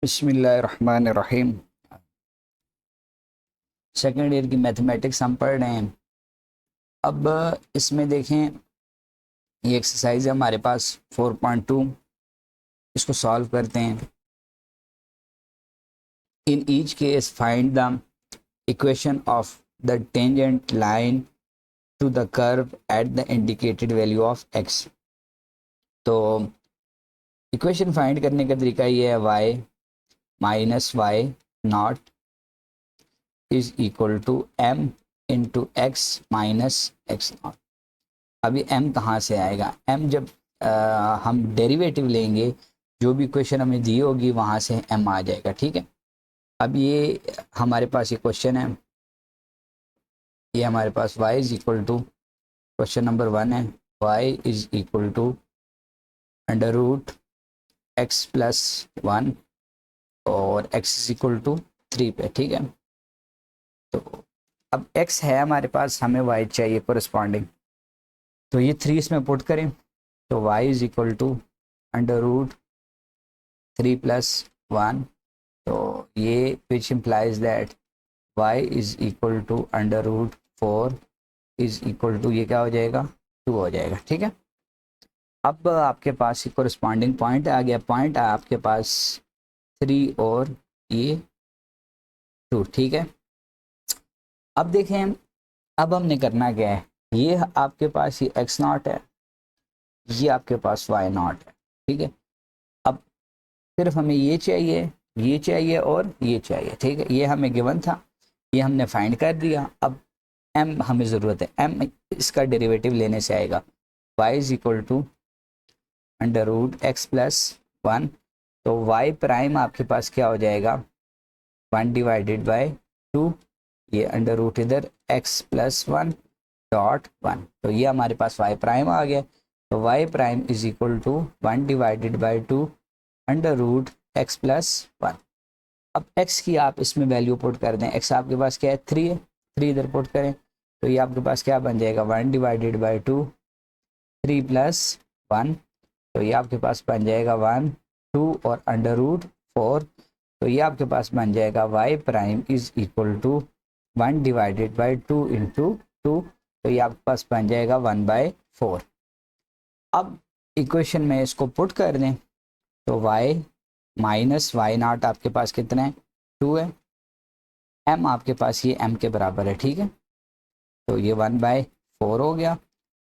बिस्मिल्लाहिर्रहमानिर्रहीम। Second year की mathematics हम पढ़ रहे हैं। अब इसमें देखें, ये एक्सरसाइज है हमारे पास 4.2। इसको सॉल्व करते हैं। In each case find the equation of the tangent line to the curve at the indicated value of x. तो इक्वेशन फाइंड करने का तरीका ये है, y minus y not is equal to m into x minus x naught. अभी m कहाँ से आएगा? m जब हम डेरिवेटिव लेंगे, जो भी क्वेश्चन हमें दी होगी वहाँ से m आ जाएगा। ठीक है, अब ये हमारे पास ये क्वेश्चन है, ये हमारे पास y is equal to, question number 1 है, y is equal to under root x plus 1 और x इज इक्वल टू 3 पे। ठीक है, तो अब x है हमारे पास, हमें y चाहिए कोरिस्पॉन्डिंग, तो ये 3 इसमें पुट करें तो y is equal to under root 3 plus 1, तो ये which implies that y is equal to under root 4 is equal to, ये क्या हो जाएगा, 2 हो जाएगा। ठीक है, अब आपके पास कोरिस्पॉन्डिंग पॉइंट आ गया, पॉइंट आपके पास 3 और ये 2। ठीक है, अब देखें, अब हमने करना क्या है, ये आपके पास ये x नॉट है, ये आपके पास y नॉट है। ठीक है, अब सिर्फ हमें ये चाहिए, ये चाहिए और ये चाहिए। ठीक है, ये हमें गिवन था, ये हमने फाइंड कर दिया। अब m हमें ज़रूरत है, m इसका डेरिवेटिव लेने से आएगा, y is equal to under root x plus 1, तो y प्राइम आपके पास क्या हो जाएगा, 1 डिवाइडेड बाई 2, ये अंडर रूट इधर x प्लस 1 डॉट 1, तो ये हमारे पास y प्राइम आ गया। तो y prime is equal to 1 divided by 2 under root x plus 1। अब x की आप इसमें वैल्यू पुट कर दें, x आपके पास क्या है, 3 है, 3 इधर पुट करें तो ये आपके पास क्या बन जाएगा, 1 डिवाइडेड बाई 2 3 प्लस 1, तो ये आपके पास बन जाएगा 1 2 और अंडर रूट 4, तो ये आपके पास बन जाएगा y prime is equal to 1 divided by 2 into 2, तो ये आपके पास बन जाएगा 1/4। अब इक्वेशन में इसको पुट कर दें तो y माइनस वाई नॉट आपके पास कितना है, 2 है, m आपके पास ये m के बराबर है। ठीक है, तो ये 1/4 हो गया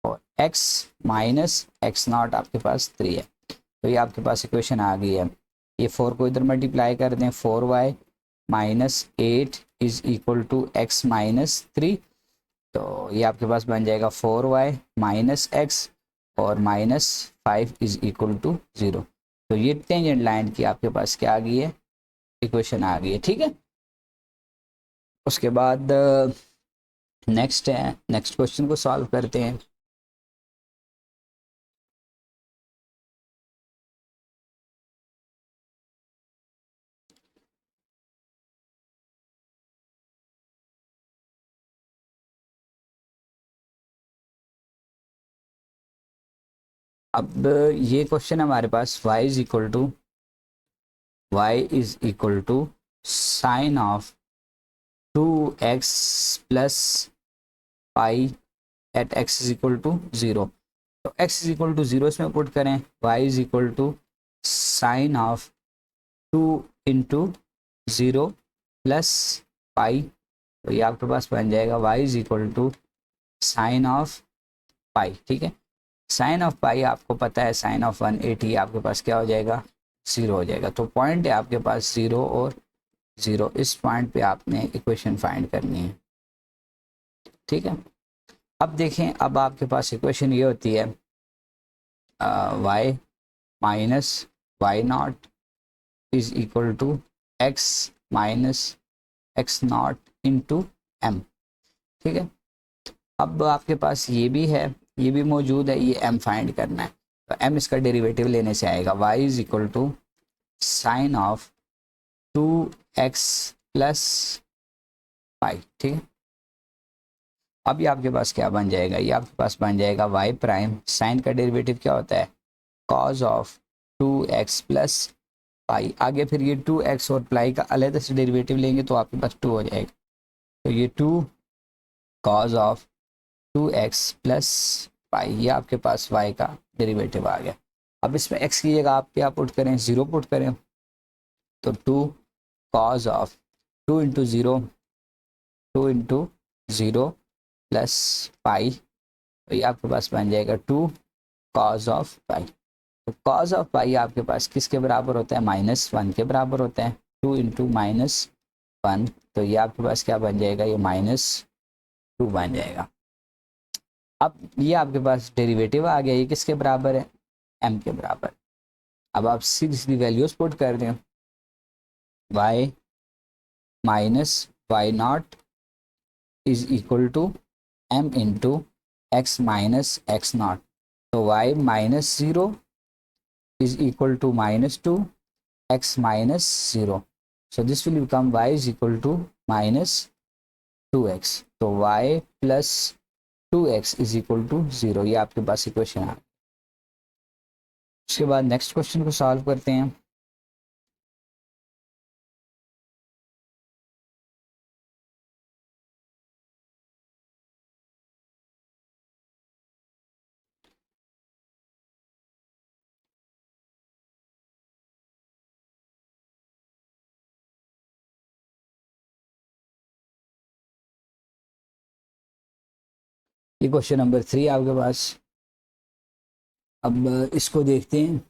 और x माइनस एक्स नॉट आपके पास 3 है, तो ये आपके पास इक्वेशन आ गई है। ये 4 को इधर मल्टीप्लाई कर दें, 4y minus 8 is equal to x minus 3, तो ये आपके पास बन जाएगा 4y माइनस एक्स और माइनस 5 इज इक्वल टू 0, तो ये टेंजेंट लाइन की आपके पास क्या आ गई है, इक्वेशन आ गई है। ठीक है, उसके बाद नेक्स्ट है, नेक्स्ट क्वेश्चन को सॉल्व करते हैं। अब ये क्वेश्चन हमारे पास y is equal to, y is equal to sine of 2x plus pi at x is equal to 0, तो x इज इक्वल टू 0 इसमें पुट करें, y is equal to sine of 2 into 0 plus pi, तो ये आपके पास बन जाएगा y is equal to sine of pi. ठीक है, साइन ऑफ पाई आपको पता है, साइन ऑफ 180 आपके पास क्या हो जाएगा, 0 हो जाएगा। तो पॉइंट है आपके पास 0 और 0, इस पॉइंट पे आपने इक्वेशन फाइंड करनी है। ठीक है, अब देखें, अब आपके पास इक्वेशन ये होती है, y minus y not is equal to x minus x naught into m. ठीक है, अब आपके पास ये भी है, ये भी मौजूद है, ये m फाइंड करना है, तो m इसका डेरिवेटिव लेने से आएगा, y is equal to sine of 2x plus pi. ठीक है, अब ये आपके पास क्या बन जाएगा, ये आपके पास बन जाएगा y प्राइम, साइन का डेरिवेटिव क्या होता है, कॉज ऑफ 2x प्लस पाई। आगे फिर ये 2x और पाई का अलग से डेरिवेटिव लेंगे तो आपके पास 2 हो जाएगा। तो ये 2 कॉज ऑफ 2x प्लस पाई, ये आपके पास y का डेरिवेटिव आ गया। अब इसमें x की जगह आप क्या पुट करें, 0 पुट करें। तो 2 cause of 2 into 0, 2 into 0 plus pi, तो ये आपके पास बन जाएगा 2 कॉज ऑफ पाई। तो कॉज ऑफ पाई आपके पास किसके बराबर होता है, -1 के बराबर होता है। 2 इंटू -1, तो ये आपके पास क्या बन जाएगा, ये -2 बन जाएगा। अब ये आपके पास डेरिवेटिव आ गया, ये किसके बराबर है, m के बराबर। अब आप सीधी वैल्यूज पुट कर दें, y minus y not is equal to m into x minus x not. तो y minus 0 is equal to -2 x minus 0. So this will become y is equal to minus 2x. तो y plus 2x is equal to 0. ये आपके पास equation है। उसके बाद next question को solve करते हैं। ये क्वेश्चन नंबर 3 आपके पास। अब इसको देखते हैं।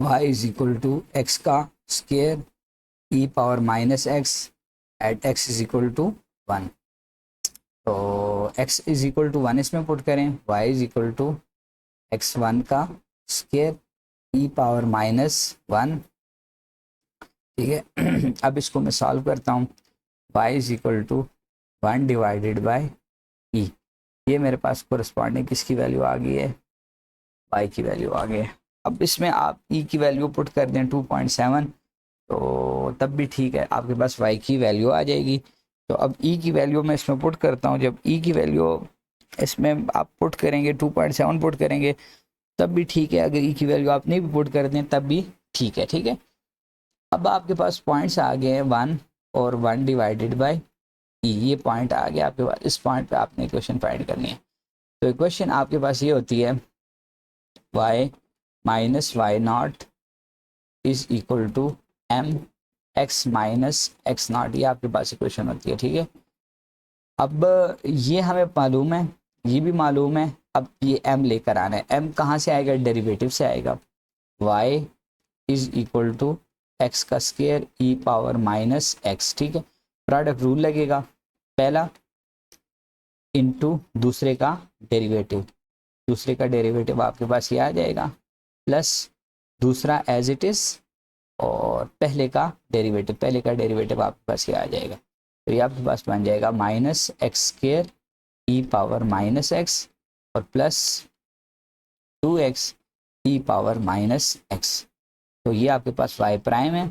y is equal to x का square e power minus x at x is equal to 1। तो x इज इक्वल टू 1 इसमें पुट करें, y is equal to x1 का स्केयर e पावर -1। ठीक है। अब इसको मैं सॉल्व करता हूँ। y is equal to 1 divided by e। ये मेरे पास कोरस्पॉन्डिंग किसकी वैल्यू आ गई है, y की वैल्यू आ गई है। अब इसमें आप e की वैल्यू पुट कर दें 2.7, तो तब भी ठीक है, आपके पास y की वैल्यू आ जाएगी। तो अब e की वैल्यू मैं इसमें पुट करता हूँ। जब e की वैल्यू इसमें आप पुट करेंगे 2.7 पुट करेंगे तब भी ठीक है, अगर e की वैल्यू आप नहीं भी पुट कर दें तब भी ठीक है। ठीक है। अब आपके पास पॉइंट्स आ गए हैं 1 और 1 डिवाइडेड बाय ई, ये पॉइंट आ गया आपके पास। इस पॉइंट पे आपने इक्वेशन फाइंड करनी है। तो इक्वेशन आपके पास ये होती है y minus y not is equal to m x minus x not, ये आपके पास इक्वेशन होती है। ठीक है। अब ये हमें मालूम है, ये भी मालूम है। अब ये m लेकर आना है। m कहाँ से आएगा, डेरिवेटिव से आएगा। y is equal to x का square e power minus x. ठीक है। प्रोडक्ट रूल लगेगा, पहला इनटू दूसरे का डेरिवेटिव, दूसरे का डेरिवेटिव आपके पास ये आ जाएगा, प्लस दूसरा एज इट इज और पहले का डेरिवेटिव, पहले का डेरिवेटिव आपके पास ये आ जाएगा। तो ये आपके पास बन जाएगा माइनस एक्स स्क्वायर ई पावर माइनस एक्स और प्लस 2x ई पावर माइनस एक्स। तो ये आपके पास y प्राइम है।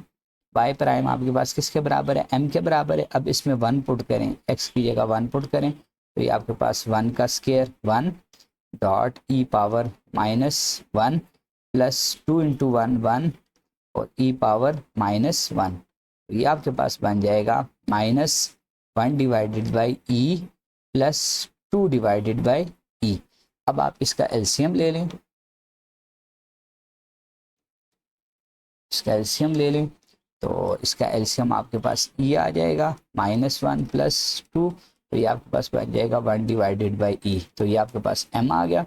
y प्राइम आपके पास किसके बराबर है, m के बराबर है। अब इसमें 1 पुट करें, x की जगह 1 पुट करें, तो ये आपके पास 1 का square 1 dot e power -1 plus 2 into 1 1 और ई पावर -1। तो ये आपके पास बन जाएगा -1 divided by e plus 2 divided by e. अब आप इसका एलसीएम ले लें, इसका एलसीएम ले लें, तो इसका एलसीएम आपके पास ई आ जाएगा -1 प्लस 2, तो ये आपके पास बन जाएगा 1 डिवाइडेड बाई ई। तो ये आपके पास m आ गया।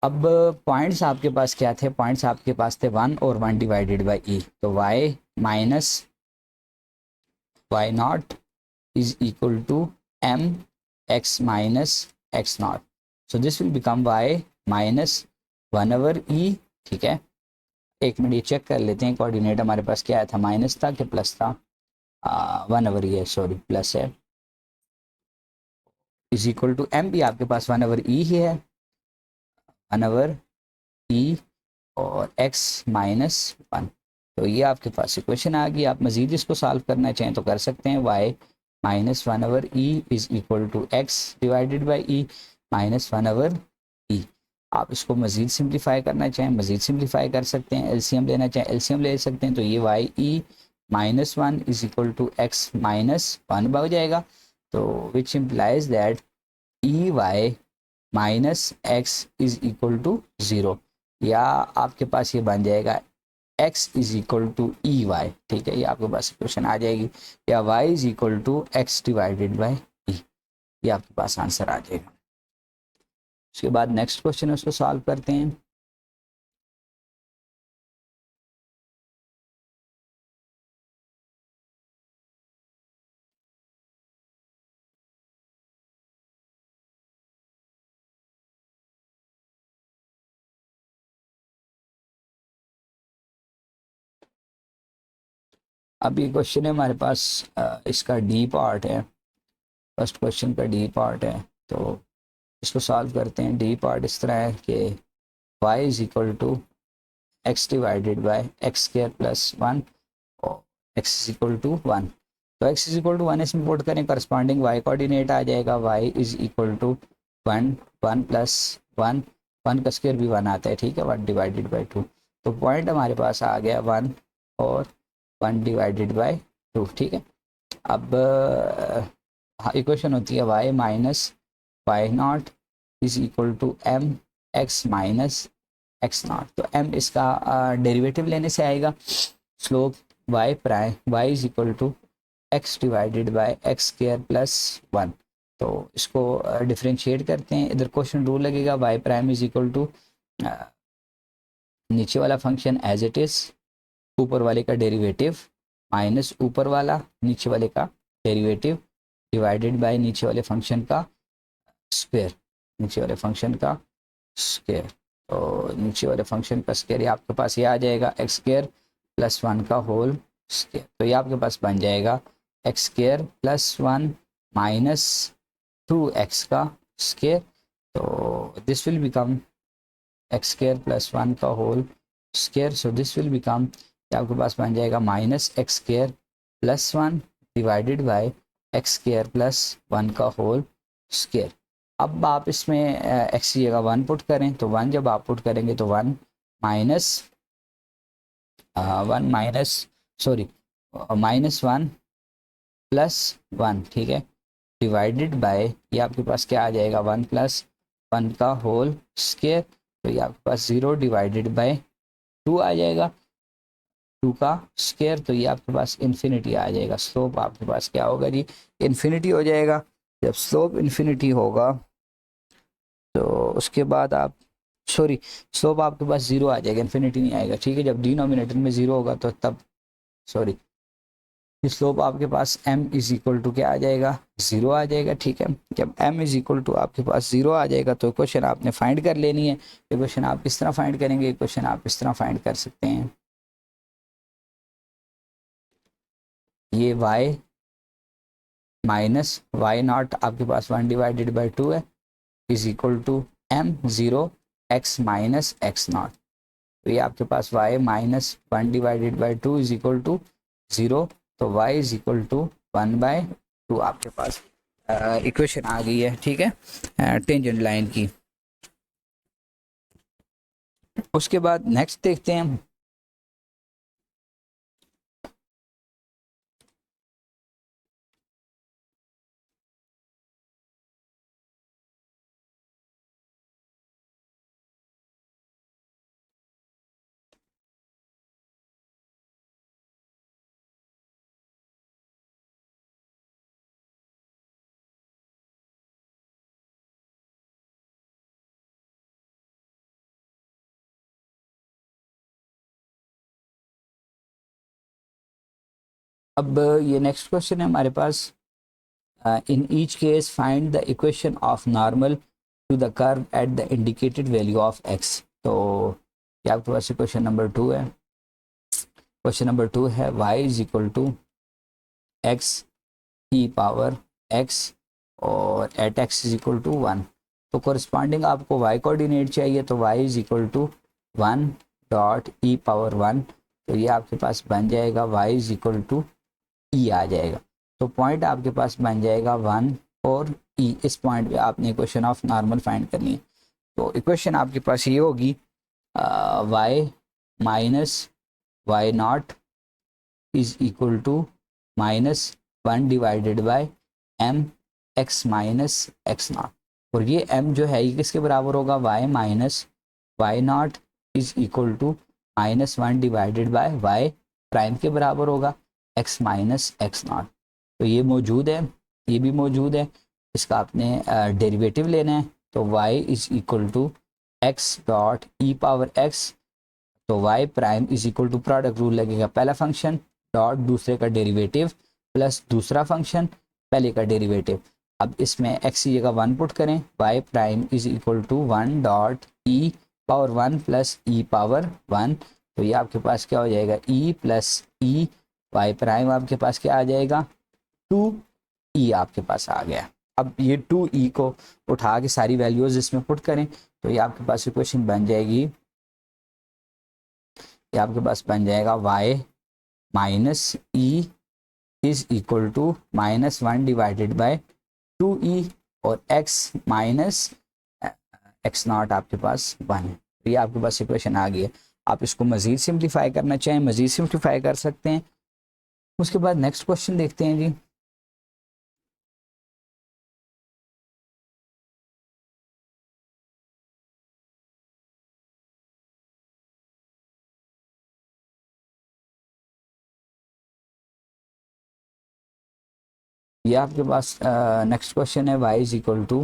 अब पॉइंट्स आपके पास क्या थे, पॉइंट्स आपके पास थे 1 और 1 डिवाइडेड बाई ई। तो y minus y not is equal to m x minus x naught. So this will become y minus 1/e। ठीक है। एक मिनट ये चेक कर लेते हैं, कोऑर्डिनेट हमारे पास क्या आया था, माइनस था कि प्लस था, 1/e, सॉरी प्लस है, इज इक्वल टू m भी आपके पास 1/e ही है, 1/e और x माइनस 1। तो ये आपके पास इक्वेशन आ गई। आप मजीद इसको सॉल्व करना चाहें तो कर सकते हैं। y minus 1/e is equal to x divided by e minus 1/e। आप इसको मज़ीद सिंप्लीफाई करना चाहें मज़ीद सिंप्लीफाई कर सकते हैं, एलसीएम लेना चाहें एलसीएम ले सकते हैं। तो ये y e minus one is equal to x minus one हो जाएगा। तो which implies that e y minus x is equal to zero, या आपके पास ये बन जाएगा x is equal to e y. ठीक है, ये आपके पास क्वेश्चन आ जाएगी, या y is equal to x divided by e, ये आपके पास आंसर आ जाएगा। उसके बाद नेक्स्ट क्वेश्चन है, उसको सॉल्व करते हैं। अब ये क्वेश्चन है हमारे पास, इसका डी पार्ट है, फर्स्ट क्वेश्चन का डी पार्ट है। तो इसको सॉल्व करते हैं। डी पार्ट इस तरह है कि y is equal to x divided by x square plus one और x is equal to one. तो x is equal to one इसमें पुट करें, करस्पॉन्डिंग y कोऑर्डिनेट आ जाएगा, y is equal to one, one plus one, one का square भी one आता है, ठीक है, वन डिवाइडेड बाई टू। तो पॉइंट हमारे पास आ गया वन और वन डिवाइडेड बाई टू। ठीक है, अब इक्वेशन होती है y minus y not is equal to m x minus x not. तो m इसका डेरिवेटिव लेने से आएगा, slope y prime y is equal to x divided by x square plus one. तो इसको डिफ्रेंशिएट करते हैं, इधर क्वेश्चन रूल लगेगा, y prime is equal to नीचे वाला फंक्शन एज इट इज, ऊपर वाले का डेरिवेटिव माइनस ऊपर वाला नीचे वाले का डेरिवेटिव डिवाइडेड बाय नीचे वाले फंक्शन का स्क्वायर, नीचे वाले फंक्शन का स्क्वायर। तो नीचे वाले फंक्शन का स्क्वायर ये आपके पास ये आ जाएगा एक्स स्क्वायर प्लस वन का होल स्क्वायर। तो ये आपके पास बन जाएगा x square plus one minus two x का स्क्वायर। तो this will become x square plus one का whole square. So this will become, आपके पास बन जाएगा minus x square plus one divided by x square plus one का whole square. अब आप इसमें एक्स की जगह वन पुट करें, तो वन जब आप पुट करेंगे तो one minus minus one plus one, ठीक है, डिवाइडेड बाय ये आपके पास क्या आ जाएगा वन प्लस वन का होल स्क्वायर। तो ये आपके पास ज़ीरो डिवाइडेड बाय टू आ जाएगा, टू का स्क्वायर। तो ये आपके पास इन्फिनिटी आ जाएगा, स्लोप आपके पास क्या होगा जी, इन्फिनिटी हो जाएगा। जब स्लोप इन्फिनिटी होगा तो उसके बाद आप स्लोप आपके पास ज़ीरो आ जाएगा, इन्फिनिटी नहीं आएगा, ठीक है। जब डिनोमिनेटर में ज़ीरो होगा तो तब स्लोप आपके पास m इज इक्वल टू क्या आ जाएगा, ज़ीरो आ जाएगा, ठीक है। जब m इज इक्वल टू आपके पास ज़ीरो आ जाएगा तो इक्वेशन आपने फाइंड कर लेनी है। इक्वेशन आप किस तरह फाइंड करेंगे, इक्वेशन आप इस तरह फाइंड कर सकते हैं, ये y माइनस वाई नॉट आपके पास वन डिवाइडेड बाई टू है is equal to m zero x minus x not. तो ये आपके पास y minus one divided by two is equal to zero. तो y is equal to one by two आपके पास इक्वेशन आ गई है, ठीक है, टेंजेंट लाइन की। उसके बाद नेक्स्ट देखते हैं, अब ये नेक्स्ट क्वेश्चन है हमारे पास, in each case find the equation of normal to the curve at the indicated value of x। तो ये आपके पास क्वेश्चन नंबर टू है, क्वेश्चन नंबर टू है y is equal to x e power x और at x is equal to one. तो corresponding आपको y coordinate चाहिए, तो y is equal to one dot e power one. तो ये आपके पास बन जाएगा y is equal to e आ जाएगा। तो पॉइंट आपके पास बन जाएगा वन और ई। इस पॉइंट पे आपने इक्वेशन ऑफ नॉर्मल फाइंड करनी है। तो इक्वेशन आपके पास ये होगी y minus y not is equal to -1 divided by m x minus x naught. और ये m जो है ये किसके बराबर होगा, y minus y not is equal to -1 divided by y prime के बराबर होगा x माइनस एक्स नॉट। तो ये मौजूद है, ये भी मौजूद है, इसका आपने डेरिवेटिव लेना है। तो y is equal to x dot e power x, तो y prime is equal to product rule लगेगा, पहला फंक्शन डॉट दूसरे का डेरिवेटिव प्लस दूसरा फंक्शन पहले का डेरिवेटिव। अब इसमें x की जगह 1 पुट करें, y prime is equal to 1 dot e power 1 plus e power 1। तो ये आपके पास क्या हो जाएगा, e plus e, y prime आपके पास क्या आ जाएगा 2e आपके पास आ गया। अब ये 2e को उठा के सारी वैल्यूज इसमें पुट करें तो ये आपके पास इक्वेशन बन जाएगी, ये आपके पास बन जाएगा y minus e is equal to -1 divided by 2e और x माइनस एक्स नॉट आपके पास 1 है। तो ये आपके पास इक्वेशन आ गई है। आप इसको मज़ीद सिंप्लीफाई करना चाहें मज़ीद सिंप्लीफाई कर सकते हैं। उसके बाद नेक्स्ट क्वेश्चन देखते हैं जी। ये आपके पास नेक्स्ट क्वेश्चन है, y is equal to,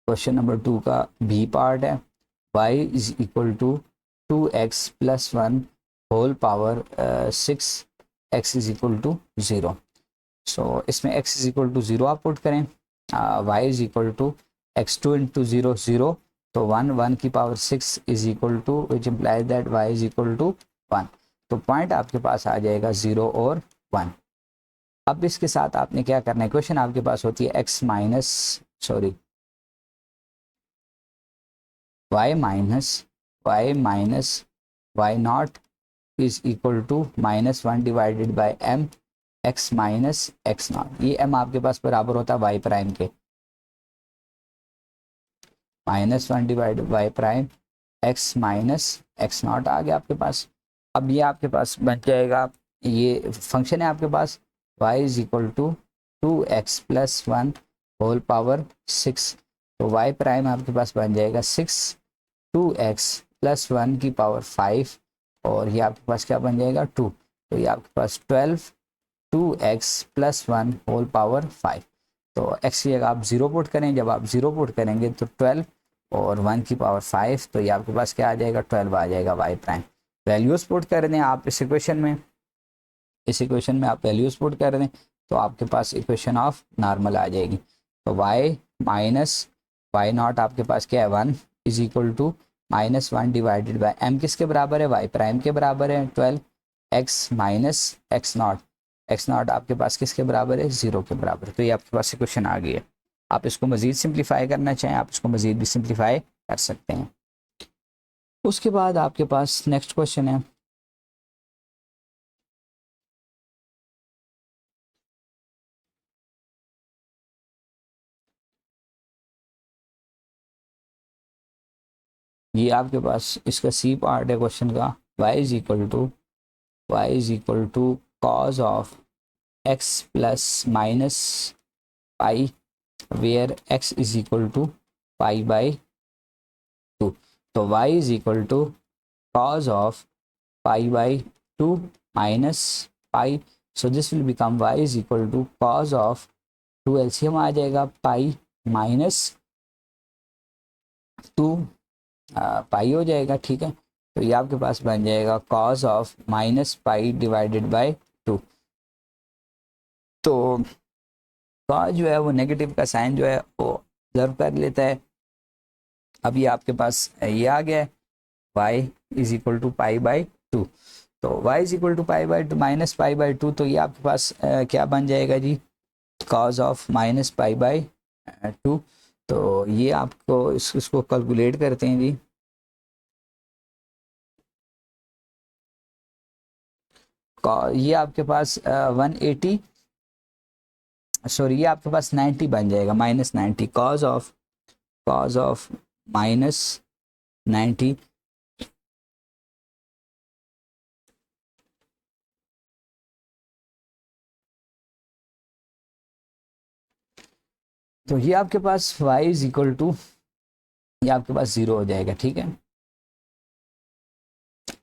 question number 2 का बी पार्ट है, y is equal to 2x plus 1 whole power 6 x is equal to 0। So इसमें x इज इक्वल टू 0 आप पुट करें, y is equal to x2 into 0 0, तो 1 की power 6 is equal to which implies that y is equal to 1। तो point आपके पास आ जाएगा 0 और 1। अब इसके साथ आपने क्या करना है, क्वेश्चन आपके पास होती है x minus y minus y not is equal to -1 divided by m x minus x not. ये m आपके पास बराबर होता है y प्राइम के, -1 divided by prime x minus x not आ गया आपके पास। अब ये आपके पास बन जाएगा, ये फंक्शन है आपके पास y is equal to 2x plus 1 whole power 6। तो y प्राइम आपके पास बन जाएगा 6 2x प्लस 1 की पावर 5 और ये आपके पास क्या बन जाएगा 2। तो ये आपके पास 12 2x प्लस 1 होल पावर 5। तो x की जगह आप 0 पुट करें, जब आप 0 पुट करेंगे तो 12 और 1 की पावर 5, तो ये आपके पास क्या आ जाएगा 12 आ जाएगा y प्राइम। वैल्यूज पुट कर दें आप इस इक्वेशन में, इस इक्वेशन में आप वैल्यूज पुट कर दें तो आपके पास इक्वेशन ऑफ नॉर्मल आ जाएगी। तो y माइनस वाई नॉट आपके पास क्या है 1 is equal to -1 divided by m किसके बराबर है, y प्राइम के बराबर है 12 x माइनस एक्स नॉट आपके पास किसके बराबर है 0 के बराबर। तो ये आपके पास इक्वेशन आ गई है। आप इसको मज़ीद सिंप्लीफाई करना चाहें आप इसको मज़ीद भी सिंप्लीफाई कर सकते हैं। उसके बाद आपके पास नेक्स्ट क्वेश्चन है, ये आपके पास इसका सी पार्ट है क्वेश्चन का, y is equal to cos of x plus minus pi where x is equal to pi by 2। तो y is equal to cos of pi by 2 minus pi, so this will become y is equal to cos of 2 LCM आ जाएगा pi minus 2 पाई हो जाएगा, ठीक है। तो ये आपके पास बन जाएगा cause of minus pi divided by 2। तो कॉज जो है वो नेगेटिव का साइन जो है वो ऑब्जर्व कर लेता है। अब ये आपके पास ये आ गया है y is equal to pi by 2। तो y is equal to pi by 2 minus pi by 2, तो ये आपके पास क्या बन जाएगा जी cos of minus pi by 2। तो ये आपको इसको कैलकुलेट करते हैं जी। ये आपके पास 180 सॉरी ये आपके पास 90 बन जाएगा -90 cause of cos of minus 90 तो ये आपके पास y इज इक्वल टू, ये आपके पास 0 हो जाएगा। ठीक है,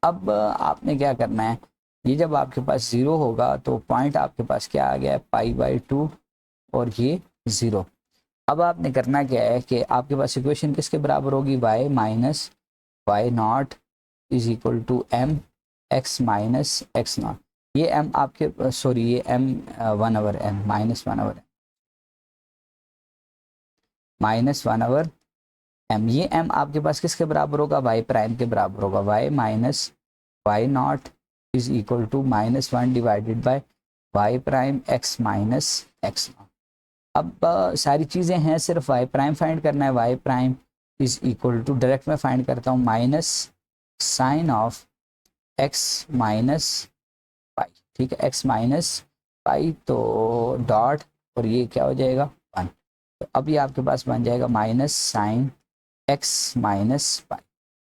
अब आपने क्या करना है, ये जब आपके पास 0 होगा तो पॉइंट आपके पास क्या आ गया है, π/2 और ये 0। अब आपने करना क्या है कि आपके पास इक्वेशन किसके बराबर होगी, y minus y not is equal to m x minus x not. ये m आपके सॉरी ये m 1/m -1/m, ये m आपके पास किसके बराबर होगा, y प्राइम के बराबर होगा। y minus y not is equal to -1 divided by y prime x minus x not. अब सारी चीज़ें हैं, सिर्फ y प्राइम फाइंड करना है। y prime is equal to, direct मैं फाइंड करता हूँ, minus sine of x minus pi. ठीक है, x माइनस पाई तो डॉट और ये क्या हो जाएगा 1। तो अब ये आपके पास बन जाएगा minus sine x minus pi.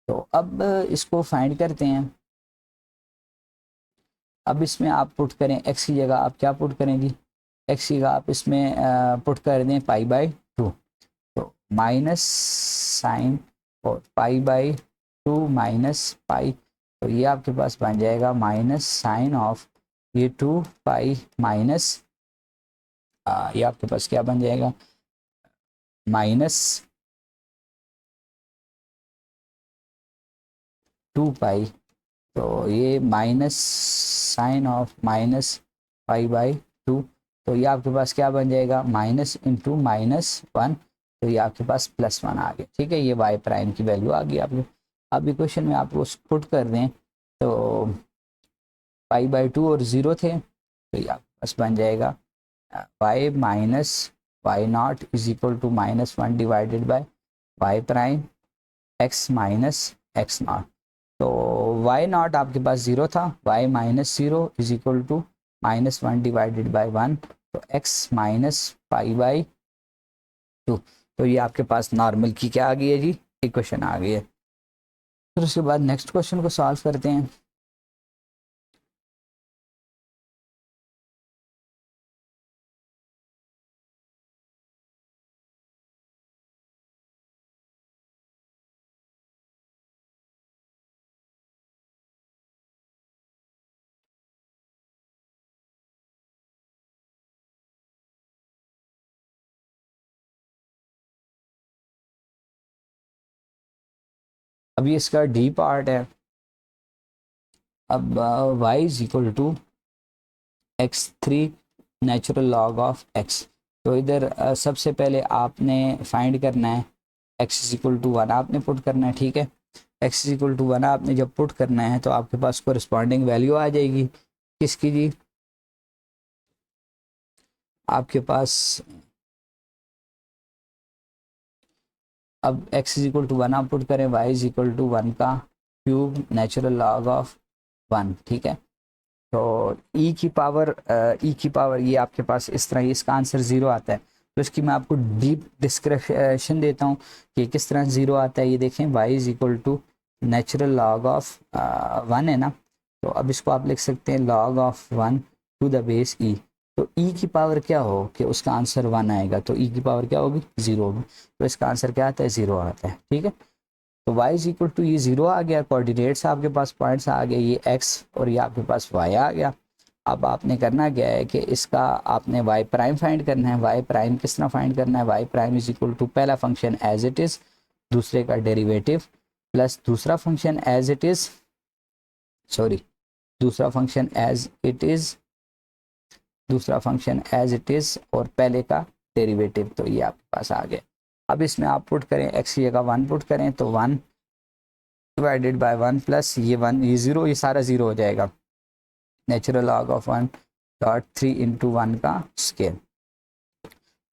तो अब इसको फाइंड करते हैं। अब इसमें आप पुट करें, x की जगह आप क्या पुट करेंगी, x की जगह आप इसमें पुट कर दें π/2। तो माइनस साइन और π/2 माइनस पाई, तो ये आपके पास बन जाएगा माइनस साइन ऑफ ये 2 माइनस, ये आपके पास क्या बन जाएगा, माइनस 2 तो ये माइनस साइन ऑफ माइनस π/2, तो ये आपके पास क्या बन जाएगा, माइनस इंटू -1, तो ये आपके पास +1 आ गया। ठीक है, ये y प्राइम की वैल्यू आ गई आपको। अब इक्वेशन में आपको पुट कर दें तो π/2 और 0 थे, तो ये आपके पास बन जाएगा y minus y not is equal to -1 divided by y prime x minus x not. तो y नॉट आपके पास 0 था, y minus 0 is equal to -1 divided by 1, तो x माइनस π/2। तो ये आपके पास नॉर्मल की क्या आ गई है जी, इक्वेशन आ गई है। फिर उसके बाद नेक्स्ट क्वेश्चन को सॉल्व करते हैं। अभी इसका डी पार्ट है। अब y is equal to x3 natural log of x। तो इधर सबसे पहले आपने फाइंड करना है x इज इक्वल टू 1 आपने पुट करना है। ठीक है, x इज इक्वल टू 1 आपने जब पुट करना है तो आपके पास कोरिस्पॉन्डिंग वैल्यू आ जाएगी किसकी जी, आपके पास अब x इज इक्वल टू 1 आप पुट करें, y इज इक्वल टू 1 का क्यूब नेचुरल लॉग ऑफ 1। ठीक है, तो e की पावर ये आपके पास इस तरह, इसका आंसर 0 आता है। तो इसकी मैं आपको डीप डिस्क्रिप्शन देता हूँ कि किस तरह 0 आता है। ये देखें, y is equal to natural log of 1 है ना, तो अब इसको आप लिख सकते हैं log of 1 to the base e। तो e की पावर क्या हो कि उसका आंसर 1 आएगा, तो e की पावर क्या होगी, 0 होगी। तो इसका आंसर क्या आता है, 0 आता है। ठीक है, तो y इज इक्वल टू ये 0 आ गया, कोऑर्डिनेट्स आपके पास पॉइंट्स आ गए, ये x और ये आपके पास y आ गया। अब आपने करना क्या है कि इसका आपने y प्राइम फाइंड करना है। y प्राइम किस तरह फाइंड करना है, y prime is equal to पहला फंक्शन एज इट इज़, दूसरे का डेरिवेटिव प्लस दूसरा function as it is, sorry दूसरा फंक्शन एज इट इज़, दूसरा फंक्शन एज इट इज़ और पहले का डेरिवेटिव। तो ये आपके पास आ गया। अब इसमें आप पुट करें, x की जगह 1 पुट करें, तो 1 डिवाइडेड बाय 1 प्लस ये 1 ये 0, ये सारा 0 हो जाएगा। नेचुरल लॉग ऑफ 1.3 इंटू 1 का स्केल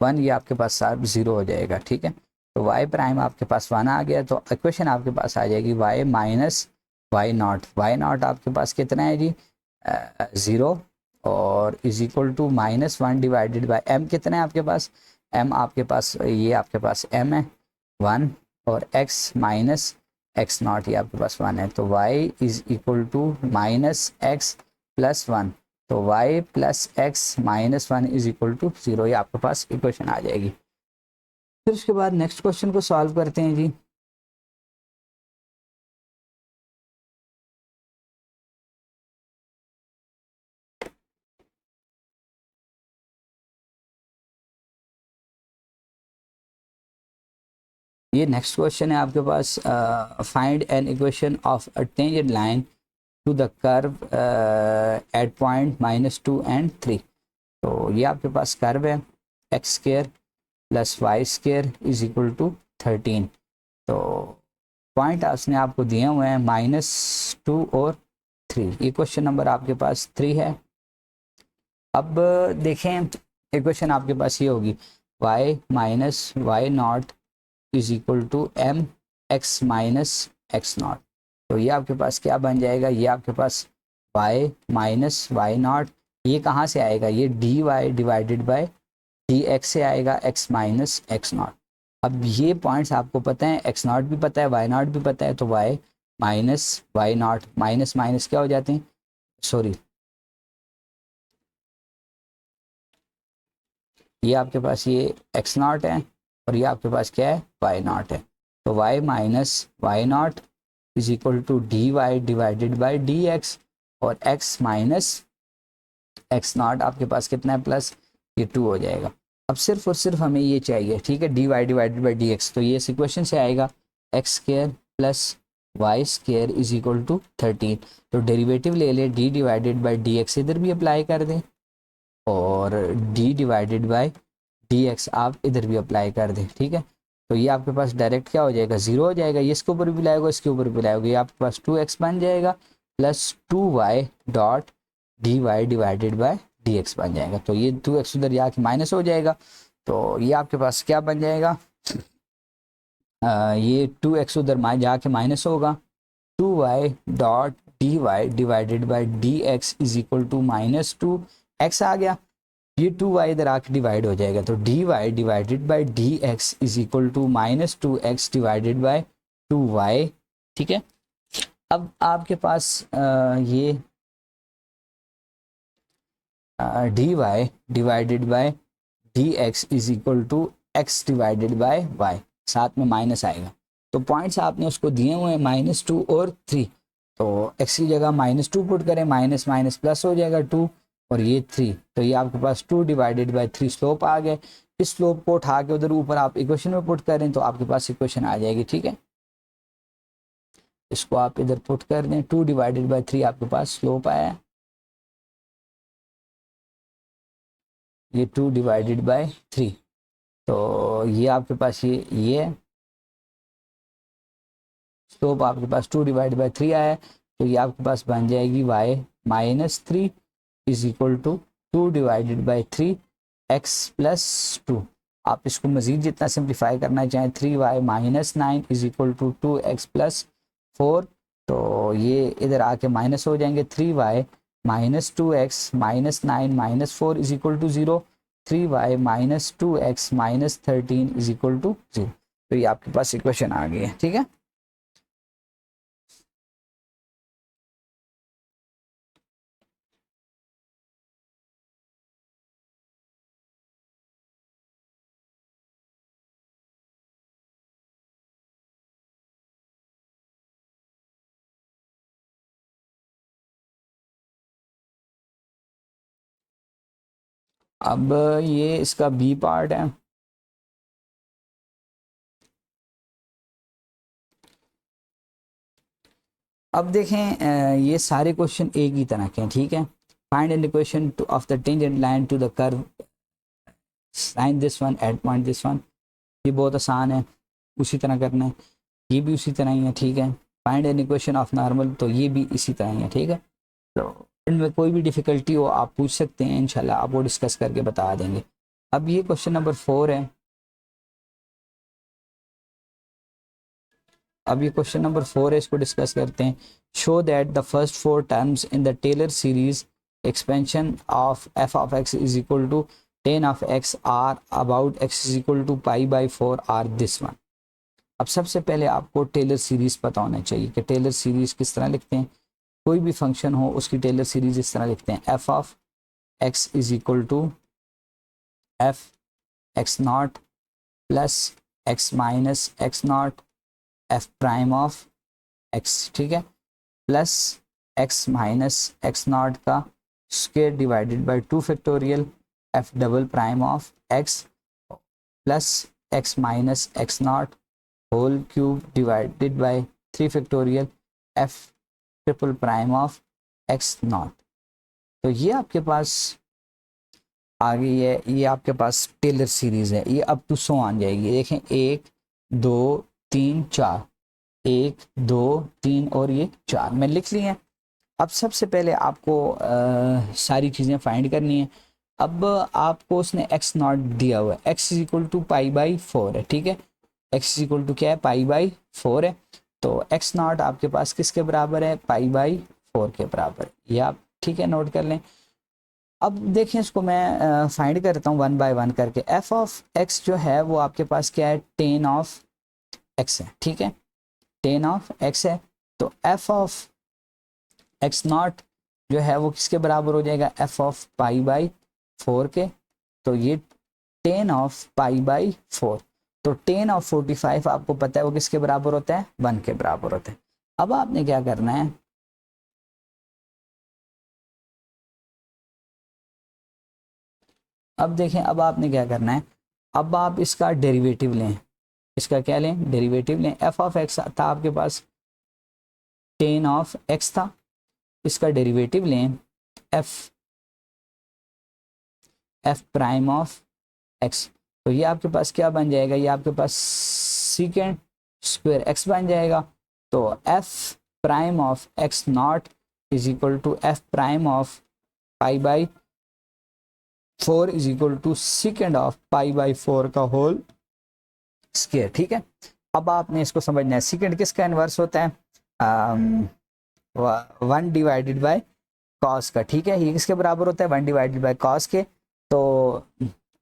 1, ये आपके पास सब 0 हो जाएगा। ठीक है, तो y प्राइम आपके पास 1 आ गया, तो इक्वेशन आपके पास आ जाएगी y minus y not. Y not आपके पास कितना है जी, 0 और is equal to -1 divided by m। कितना है आपके पास, m आपके पास, ये आपके पास m है, 1 और x माइनस एक्स नॉट ये आपके पास 1 है, तो y is equal to minus x plus 1, तो y plus x minus 1 is equal to 0, ये आपके पास इक्वेशन आ जाएगी। फिर उसके बाद नेक्स्ट क्वेश्चन को सॉल्व करते हैं जी। ये नेक्स्ट क्वेश्चन है आपके पास, find an equation of a tangent line to the curve at point -2 and 3। तो ये आपके पास कर्व है x square plus y square is equal to 13। तो पॉइंट उसने आपको दिए हुए हैं -2 और 3। ये क्वेश्चन नंबर आपके पास 3 है। अब देखें इक्वेशन आपके पास ये होगी y minus y not is equal to m x minus x not. तो ये आपके पास क्या बन जाएगा, ये आपके पास y माइनस वाई नॉट, ये कहाँ से आएगा, ये d y divided by d x से आएगा, x माइनस एक्स नॉट। अब ये पॉइंट्स आपको पता है, एक्स नॉट भी पता है, वाई नॉट भी पता है, तो y minus y not minus minus क्या हो जाते हैं, सॉरी ये आपके पास ये एक्स नॉट है और ये आपके पास क्या है वाई नॉट है। तो y minus y not is equal to d y divided by d x, और x माइनस एक्स नॉट आपके पास कितना है प्लस ये 2 हो जाएगा। अब सिर्फ और सिर्फ हमें ये चाहिए, ठीक है, d y divided by d x. तो ये इस इक्वेशन से आएगा x square plus y square is equal to 13। तो डेरिवेटिव ले ले, d divided by d x इधर भी अप्लाई कर दें और d divided by d x आप इधर भी अप्लाई कर दें, ठीक है। तो ये आपके पास डायरेक्ट क्या हो जाएगा, 0 हो जाएगा, ये इसके ऊपर भी लाएगा, इसके ऊपर भी लाएगा, ये आपके पास 2x बन जाएगा plus 2y dot d y divided by d x बन जाएगा। तो ये 2x उधर जाके माइनस हो जाएगा, तो ये आपके पास क्या बन जाएगा, ये 2x उधर जाके माइनस होगा, 2y dot d y divided by d x is equal to -2x आ गया, ये 2y इधर आके डिवाइड हो जाएगा, तो dy divided by d x is equal to -2x divided by 2y, ठीक है। अब आपके पास ये dy divided by d x is equal to x divided by y, साथ में माइनस आएगा। तो पॉइंट्स आपने उसको दिए हुए हैं -2 और 3, तो x की जगह -2 पुट करें, माइनस माइनस प्लस हो जाएगा 2 और ये 3, तो ये आपके पास 2 डिवाइडेड बाई 3 स्लोप आ गए। इस स्लोप को उठा के उधर ऊपर आप इक्वेशन में पुट करें तो आपके पास इक्वेशन आ जाएगी, ठीक है। इसको आप इधर पुट कर दें, 2 डिवाइडेड बाई 3 आपके पास स्लोप आया, ये 2 डिवाइडेड बाई 3, तो ये आपके पास ये स्लोप आपके पास 2 डिवाइड बाई 3 आया है, तो ये आपके पास बन जाएगी y minus 3 is equal to 2 divided by 3 x plus 2। आप इसको मजीद जितना सिंप्लीफाई करना चाहें, 3y minus 9 is equal to 2x plus 4, तो ये इधर आके माइनस हो जाएंगे, 3y minus 2x minus 9 minus 4 is equal to 0, 3y minus 2x minus 13 is equal to 0। तो ये आपके पास इक्वेशन आ गई है, ठीक है। अब ये इसका बी पार्ट है, अब देखें ये सारे क्वेश्चन एक ही तरह के हैं, ठीक है। Find an equation of the tangent line to the curve sine this one at point this one, ये बहुत आसान है, उसी तरह करना है, ये भी उसी तरह ही है, ठीक है। Find an equation of normal, तो ये भी इसी तरह ही है, ठीक है। तो इनमें कोई भी डिफिकल्टी हो आप पूछ सकते हैं, इंशाल्लाह आप वो डिस्कस करके बता देंगे। अब ये क्वेश्चन नंबर 4 है, अब ये क्वेश्चन नंबर 4 है, इसको डिस्कस करते हैं। Show that the first 4 terms in the Taylor series expansion of f of x is equal to tan of x are about x is equal to pi by 4 are this one। अब सबसे पहले आपको Taylor series पता होना चाहिए कि Taylor series किस तरह लिखते हैं। कोई भी फंक्शन हो उसकी टेलर सीरीज इस तरह लिखते हैं, f of x is equal to f x not plus x minus x not f prime of x, ठीक है, plus x minus x not का square divided by 2 factorial f double prime of x plus x minus x not whole cube divided by 3 factorial f triple prime of x not. तो ये आपके पास आ गई है, ये आपके पास टेलर सीरीज है, ये अब टू सो आ जाएगी। देखें 1 2 3 4, 1 2 3 और ये 4 मैं लिख ली हैं। अब सबसे पहले आपको सारी चीज़ें फाइंड करनी है। अब आपको उसने एक्स नॉट दिया हुआ है, x is equal to pi by 4 है, ठीक है, एक्स इज इक्वल टू क्या है, पाई बाई 4 है। तो एक्स नॉट आपके पास किसके बराबर है, पाई बाई 4 के बराबर, ये आप ठीक है नोट कर लें। अब देखें इसको मैं फाइंड करता हूँ 1 बाय 1 करके। एफ ऑफ एक्स जो है वो आपके पास क्या है, टेन ऑफ एक्स है, ठीक है, टेन ऑफ एक्स है। तो एफ ऑफ एक्स नॉट जो है वो किसके बराबर हो जाएगा, एफ ऑफ पाई बाई 4 के। तो ये टेन ऑफ पाई बाई 4, तो टेन ऑफ 45 आपको पता है वो किसके बराबर होता है, 1 के बराबर होता है। अब आपने क्या करना है, अब देखें अब आपने क्या करना है, अब आप इसका डेरिवेटिव लें, इसका क्या लें, डेरिवेटिव लें। एफ ऑफ एक्स था आपके पास, टेन ऑफ एक्स था, इसका डेरिवेटिव लें F F prime of x. तो ये आपके पास क्या बन जाएगा, ये आपके पास सीकेंड स्क्वायर एक्स बन जाएगा। तो f prime of x not is equal to f prime of pi by 4 is equal to secant of pi by 4 का होल स्क्वायर, ठीक है। अब आपने इसको समझना है, सीकेंड किसका इनवर्स होता है, 1 डिवाइडेड बाय कॉस का, ठीक है, ये किसके बराबर होता है, 1 डिवाइडेड बाय कॉस के। तो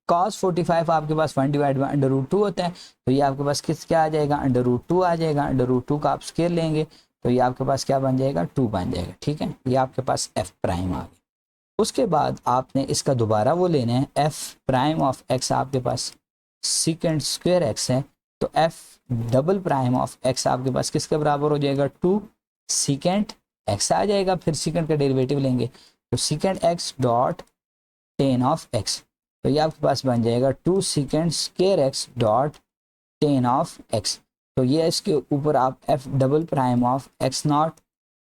कॉस 45 आपके पास 1 डिवाइड बाई अंडर रूट 2 होता है, तो ये आपके पास किस क्या आ जाएगा, अंडर रूट 2 आ जाएगा। अंडर रूट 2 का आप स्क्वायर लेंगे तो ये आपके पास क्या बन जाएगा, 2 बन जाएगा, ठीक है। ये आपके पास एफ प्राइम आ गया। उसके बाद आपने इसका दोबारा वो लेना है, एफ प्राइम ऑफ एक्स आपके पास सीकेंड स्क्वायर एक्स है, तो F double prime of x आपके पास किसके बराबर हो जाएगा, 2 सीकेंड एक्स आ जाएगा। फिर सीकेंड का डेरिवेटिव लेंगे तो सीकेंड x dot ten of x, तो ये आपके पास बन जाएगा 2 secant square x dot ten of x. तो ये इसके ऊपर आप F double prime of x not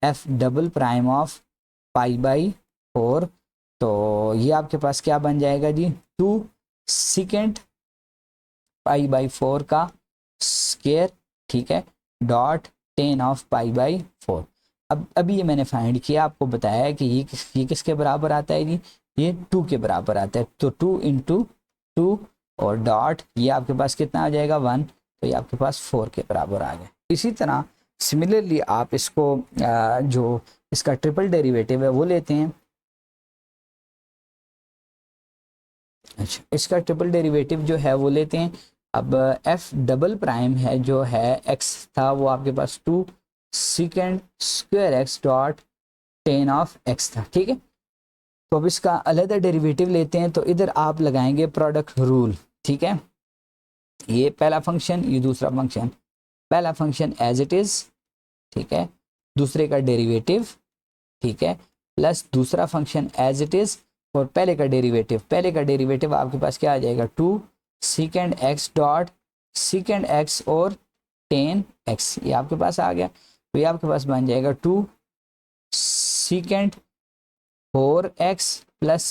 F double prime of pi by 4, तो ये आपके पास क्या बन जाएगा जी, 2 सीकेंड पाई बाई 4 का स्क्वायर, ठीक है, dot ten of pi by 4। अब अभी ये मैंने फाइंड किया, आपको बताया है कि ये किसके बराबर आता है जी, ये 2 के बराबर आता है। तो 2 इंटू 2 और डॉट ये आपके पास कितना आ जाएगा, 1, तो ये आपके पास 4 के बराबर आ गया। इसी तरह सिमिलरली आप इसको जो इसका ट्रिपल डेरिवेटिव है वो लेते हैं। अच्छा, इसका ट्रिपल डेरिवेटिव जो है वो लेते हैं। अब एफ डबल प्राइम है जो है एक्स था वो आपके पास 2 secant square x dot ten of x था, ठीक है। तो अब इसका अलग डेरिवेटिव लेते हैं, तो इधर आप लगाएंगे प्रोडक्ट रूल, ठीक है। ये पहला फंक्शन, ये दूसरा फंक्शन, पहला फंक्शन एज इट इज, ठीक है, दूसरे का डेरिवेटिव, ठीक है, प्लस दूसरा फंक्शन एज इट इज और पहले का डेरिवेटिव। पहले का डेरिवेटिव आपके पास क्या आ जाएगा, 2 सीकेंड एक्स डॉट सीकेंड एक्स और टेन एक्स, ये आपके पास आ गया। तो ये आपके पास बन जाएगा 2 सीकेंड 4x प्लस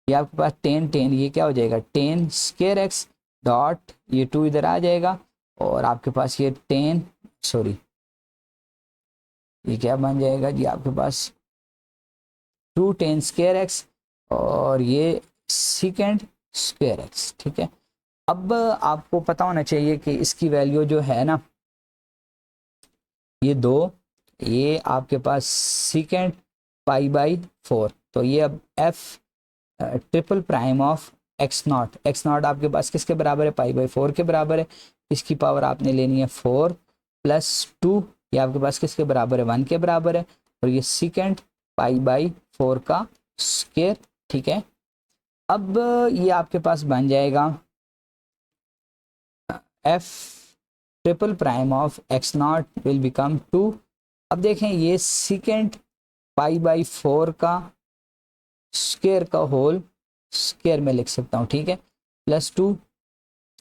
ये आपके पास टेन ये क्या हो जाएगा, टेन स्क्वायर एक्स डॉट ये 2 इधर आ जाएगा और आपके पास ये ये क्या बन जाएगा जी, आपके पास 2 टेन स्क्वायर एक्स और ये सीकेंड स्क्वायर एक्स, ठीक है। अब आपको पता होना चाहिए कि इसकी वैल्यू जो है ना, ये 2, ये आपके पास सीकेंड पाई बाई 4, तो ये अब F triple prime of x not आपके पास किसके बराबर है, पाई बाई 4 के बराबर है। इसकी पावर आपने लेनी है 4 + 2, ये आपके पास किसके बराबर है, 1 के बराबर है, और ये सेकेंड π/4 का स्क्वायर, ठीक है। अब ये आपके पास बन जाएगा f triple prime of x0 will become 2। अब देखें ये सेकेंड π/4 का स्क्वायर का होल स्क्वायर में लिख सकता हूँ, ठीक है, +2।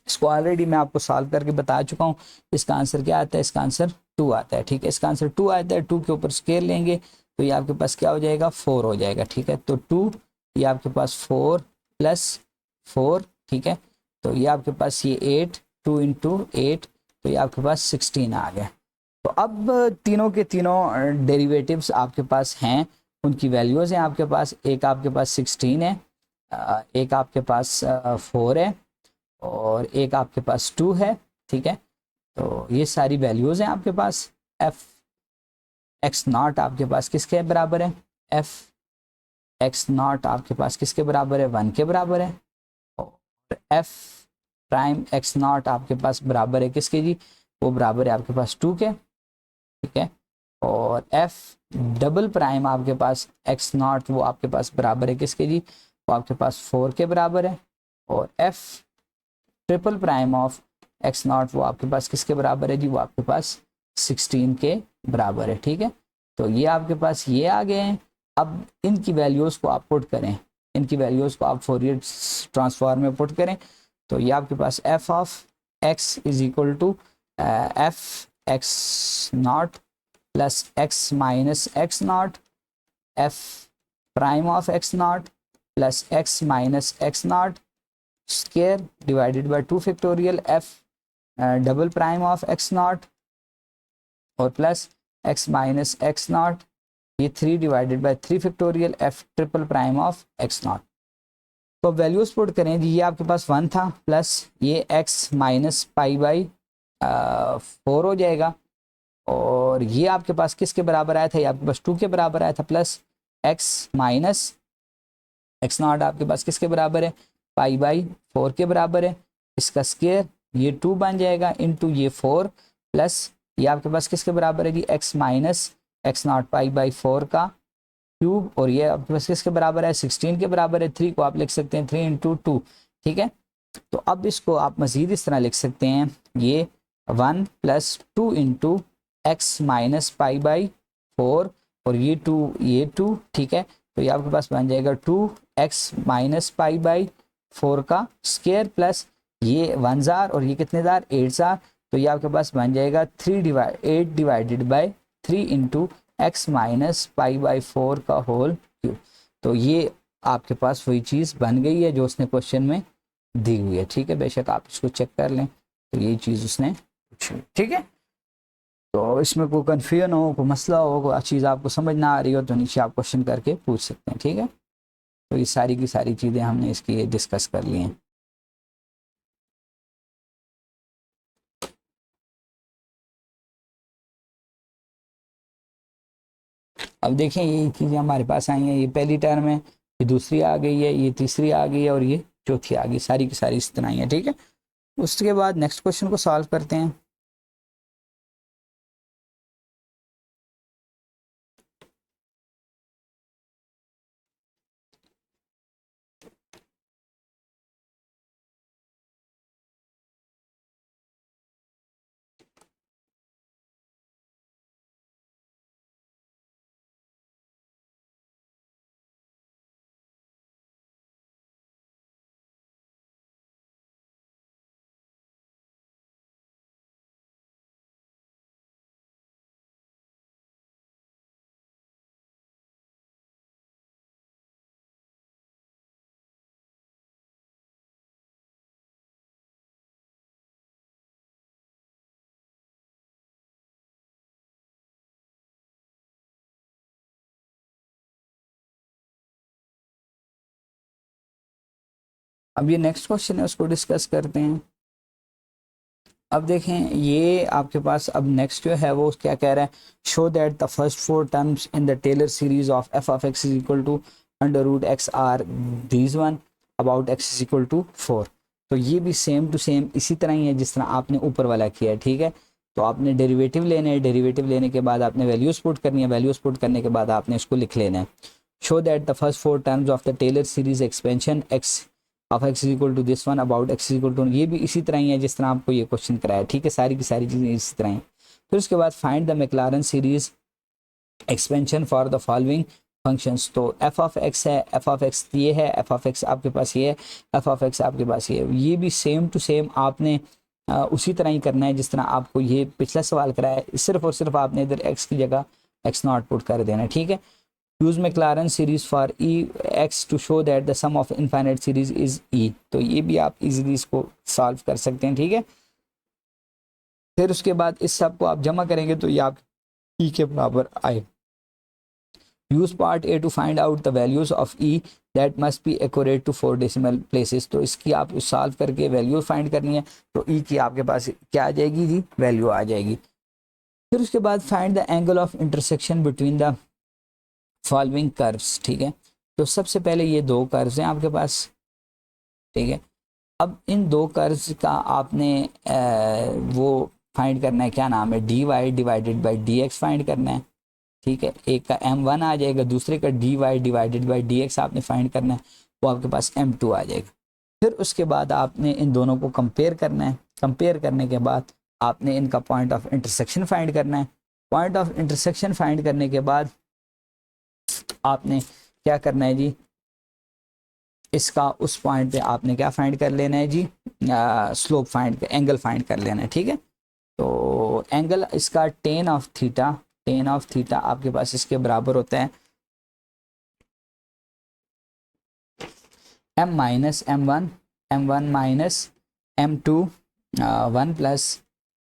इसको ऑलरेडी मैं आपको सॉल्व करके बता चुका हूँ। इसका आंसर क्या आता है, इसका आंसर 2 आता है, ठीक है। इसका आंसर 2 आता है, 2 के ऊपर स्क्वायर लेंगे तो ये आपके पास क्या हो जाएगा, 4 हो जाएगा, ठीक है। तो 2 ये आपके पास 4 + 4, ठीक है। तो ये आपके पास ये 8, 2 × 8, तो ये आपके पास 16 आ गया। तो अब तीनों के तीनों डेरिवेटिव्स आपके पास हैं, उनकी वैल्यूज़ हैं आपके पास। एक आपके पास 16 है, एक आपके पास 4 है, और एक आपके पास 2 है, ठीक है। तो ये सारी वैल्यूज़ हैं आपके पास। f x0 आपके पास किसके बराबर है, f x0 आपके पास किसके बराबर है, 1 के बराबर है, और f प्राइम x0 आपके पास बराबर है किसके जी, वो बराबर है आपके पास 2 के, ठीक है। और f डबल प्राइम आपके पास x0 वो आपके पास बराबर है किसके जी, वो आपके पास 4 के बराबर है, और f triple prime of x0 वो आपके पास किसके बराबर है जी, वो आपके पास 16 के बराबर है, ठीक है। तो ये आपके पास ये आ गए हैं। अब इनकी वैल्यूज़ को आप पुट करें, इनकी वैल्यूज़ को आप फोरियर ट्रांसफॉर्म में पुट करें, तो ये आपके पास f of x is equal to f x0 + x minus x0, f prime of x0 + x minus x0 square divided by 2 factorial f double prime of x0 और plus x minus x0, ये 3 divided by 3 factorial f triple prime of x0। तो values put करें जी, ये आपके पास 1 था, plus ये x minus π/4 हो जाएगा, और ये आपके पास किसके बराबर आया था, ये आपके पास 2 के बराबर आया था, प्लस x माइनस x0 आपके पास किसके बराबर है, π/4 के बराबर है। इसका स्क्वायर ये 2 बन जाएगा इंटू ये 4, प्लस ये आपके पास किसके बराबर है जी, x माइनस x0 π/4 का क्यूब, और ये आपके पास किसके बराबर है, 16 के बराबर है। 3 को आप लिख सकते हैं 3 × 2, ठीक है। तो अब इसको आप मजीद इस तरह लिख सकते हैं, ये 1 + 2 × x माइनस π/4, और ये 2, ठीक है। तो ये आपके पास बन जाएगा 2x माइनस π/4 का स्क्वायर, प्लस ये 1 जार और ये कितने जार, 8 जार, तो ये आपके पास बन जाएगा 8 डिवाइडेड बाय 3 × x माइनस π/4 का होल क्यूब। तो ये आपके पास वही चीज़ बन गई है जो उसने क्वेश्चन में दी हुई है, ठीक है। बेशक आप इसको चेक कर लें, तो यही चीज़ उसने पूछी, ठीक है। तो इसमें कोई कन्फ्यूजन हो, कोई मसला हो, कोई चीज़ आपको समझ ना आ रही हो, तो नीचे आप क्वेश्चन करके पूछ सकते हैं, ठीक है। तो ये सारी की सारी चीज़ें हमने इसकी डिस्कस कर ली हैं। अब देखें ये चीज़ें हमारे पास आई हैं, ये पहली टर्म है, ये दूसरी आ गई है, ये तीसरी आ गई है, और ये चौथी आ गई, सारी की सारी इस तरह आई है, ठीक है। उसके बाद नेक्स्ट क्वेश्चन को सॉल्व करते हैं। अब ये नेक्स्ट क्वेश्चन है, उसको डिस्कस करते हैं। अब देखें ये आपके पास अब नेक्स्ट जो है वो क्या कह रहा है, show that the first 4 terms in the Taylor series of f of x is equal to √x are these one about x is equal to 4। तो ये भी सेम टू सेम इसी तरह ही है जिस तरह आपने ऊपर वाला किया है, ठीक है। तो आपने डेरिवेटिव लेने हैं, डेरिवेटिव लेने के बाद आपने वैल्यूज पुट करनी है, वैल्यूज पुट करने के बाद आपने इसको लिख लेना है। Show that the first 4 terms of the Taylor series expansion x of x is equal to this one about x is equal to, ये भी इसी तरह ही है जिस तरह आपको ये क्वेश्चन कराया, ठीक है। सारी की सारी चीज़ें इसी तरह हैं। फिर उसके बाद find the McLaren series expansion for the following functions. तो एफ ऑफ एक्स है, एफ ऑफ एक्स ये है, एफ ऑफ एक्स आपके पास ये है, एफ ऑफ एक्स आपके पास ये है। ये भी सेम टू सेम आपने उसी तरह ही करना है जिस तरह आपको ये पिछला सवाल कराया है, सिर्फ और सिर्फ आपने इधर एक्स की जगह एक्स नॉट पुट कर देना है, ठीक है। Use Maclaurin series for e x to show that the sum of infinite series is e. तो ये भी आप इजीली इसको सॉल्व कर सकते हैं, ठीक है। फिर उसके बाद इस सब को आप जमा करेंगे तो ये आप ई के बराबर आए। Use part a to find out the values of e that must be accurate to 4 decimal places. तो इसकी आप सॉल्व करके वैल्यू फाइंड करनी है, तो ई की आपके पास क्या आ जाएगी जी, वैल्यू आ जाएगी। फिर उसके बाद find the angle of intersection between the following curves, ठीक है। तो सबसे पहले ये दो कर्व्स हैं आपके पास, ठीक है। अब इन दो कर्व्स का आपने वो फाइंड करना है, क्या नाम है, d y divided by d x find करना है, ठीक है। एक का m1 आ जाएगा, दूसरे का dy डिवाइडेड बाई dx आपने फाइंड करना है, वो आपके पास m2 आ जाएगा। फिर उसके बाद आपने इन दोनों को कंपेयर करना है, कंपेयर करने के बाद आपने इनका पॉइंट ऑफ इंटरसेक्शन फाइंड करना है। पॉइंट ऑफ इंटरसेक्शन फाइंड करने के बाद आपने क्या करना है जी, इसका उस पॉइंट पे आपने क्या फाइंड कर लेना है जी, स्लोप फाइंड, एंगल फाइंड कर लेना है, ठीक है। तो एंगल इसका ten of theta, ten of theta आपके पास इसके बराबर होता है m minus m1, m1 minus m2 1 plus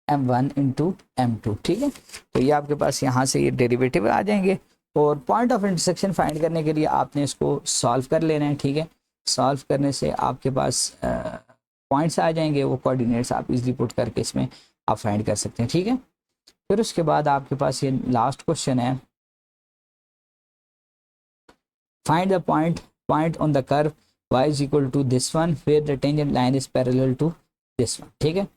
m1 into m2, ठीक है। तो ये आपके पास यहाँ से ये डेरिवेटिव आ जाएंगे। और पॉइंट ऑफ इंटरसेक्शन फाइंड करने के लिए आपने इसको सॉल्व कर लेना है, ठीक है। सॉल्व करने से आपके पास पॉइंट्स आ जाएंगे, वो कोऑर्डिनेट्स आप इजीली पुट करके इसमें आप फाइंड कर सकते हैं, ठीक है। फिर उसके बाद आपके पास ये लास्ट क्वेश्चन है, find the point on the curve y is equal to this one where the tangent line is parallel to this one, ठीक है।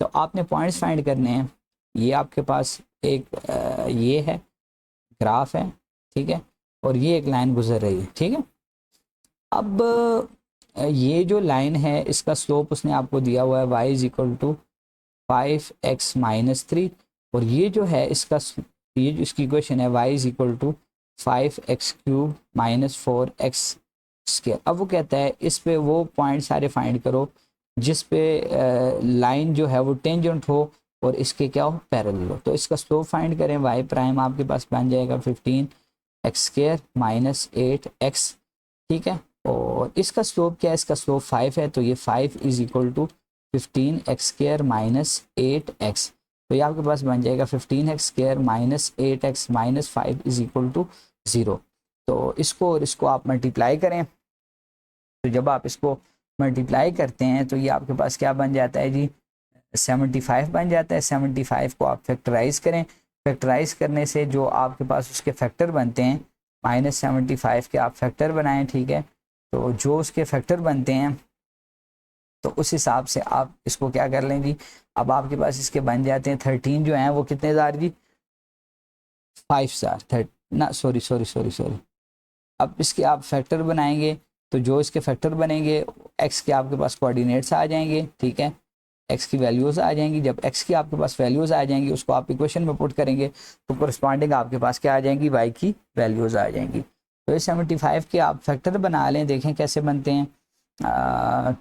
तो आपने पॉइंट्स फाइंड करने हैं। ये आपके पास एक ये है ग्राफ है, ठीक है, और ये एक लाइन गुजर रही है, ठीक है। अब ये जो लाइन है इसका स्लोप उसने आपको दिया हुआ है y is equal to 5x minus 3, और ये जो है इसका ये जो इसकी इक्वेशन है y is equal to 5x cube minus 4x square. अब वो कहता है इस पे वो पॉइंट सारे फाइंड करो जिस पे लाइन जो है वो टेंजेंट हो और इसके क्या हो, पैरेलल हो। तो इसका स्लोप फाइंड करें, y प्राइम आपके पास बन जाएगा 15x स्क्वायर माइनस 8x, ठीक है। और इसका स्लोप क्या है, इसका स्लोप 5 है, तो ये 5 is equal to 15x square minus 8x। तो ये आपके पास बन जाएगा 15x square minus 8x minus 5 is equal to 0। तो इसको और इसको आप मल्टीप्लाई करें, तो जब आप इसको मल्टीप्लाई करते हैं तो ये आपके पास क्या बन जाता है जी, 75 बन जाता है। 75 को आप फैक्टराइज करें, फैक्टराइज करने से जो आपके पास उसके फैक्टर बनते हैं -75 के आप फैक्टर बनाएं, ठीक है। तो जो उसके फैक्टर बनते हैं तो उस हिसाब से आप इसको क्या कर लें जी, अब आपके पास इसके बन जाते हैं 13 जो हैं वो कितने हज़ार जी, 5,000 ना, सॉरी। अब इसके आप फैक्टर बनाएंगे तो जो इसके फैक्टर बनेंगे एक्स के आपके पास कोऑर्डिनेट्स आ जाएंगे, ठीक है, एक्स की वैल्यूज़ आ जाएंगी। जब एक्स की आपके पास वैल्यूज़ आ जाएंगी उसको आप इक्वेशन में पुट करेंगे तो कोरिस्पॉन्डिंग आपके पास क्या आ जाएंगी, वाई की वैल्यूज़ आ जाएंगी। तो ये 75 के आप फैक्टर बना लें, देखें कैसे बनते हैं,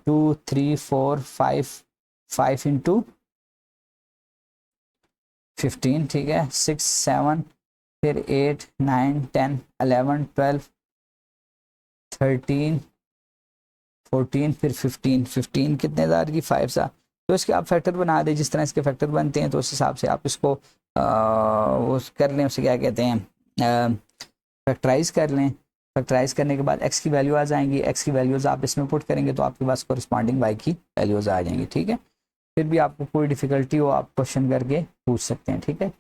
2 3 4 5 इंटू 15, ठीक है, 6 7 फिर 8 9 10 11 12 13 14 फिर 15 कितने हज़ार की, 5,000। तो इसके आप फैक्टर बना दें, जिस तरह इसके फैक्टर बनते हैं तो उस हिसाब से आप इसको वो कर लें, उसे क्या कहते हैं, फैक्टराइज कर लें। फैक्टराइज करने के बाद एक्स की वैल्यू आ जाएंगी, एक्स की वैल्यूज़ आप इसमें पुट करेंगे तो आपके पास कोरिस्पॉन्डिंग वाई की वैल्यूज़ आ जाएंगी, ठीक है। फिर भी आपको कोई डिफ़िकल्टी हो आप क्वेश्चन करके पूछ सकते हैं, ठीक है।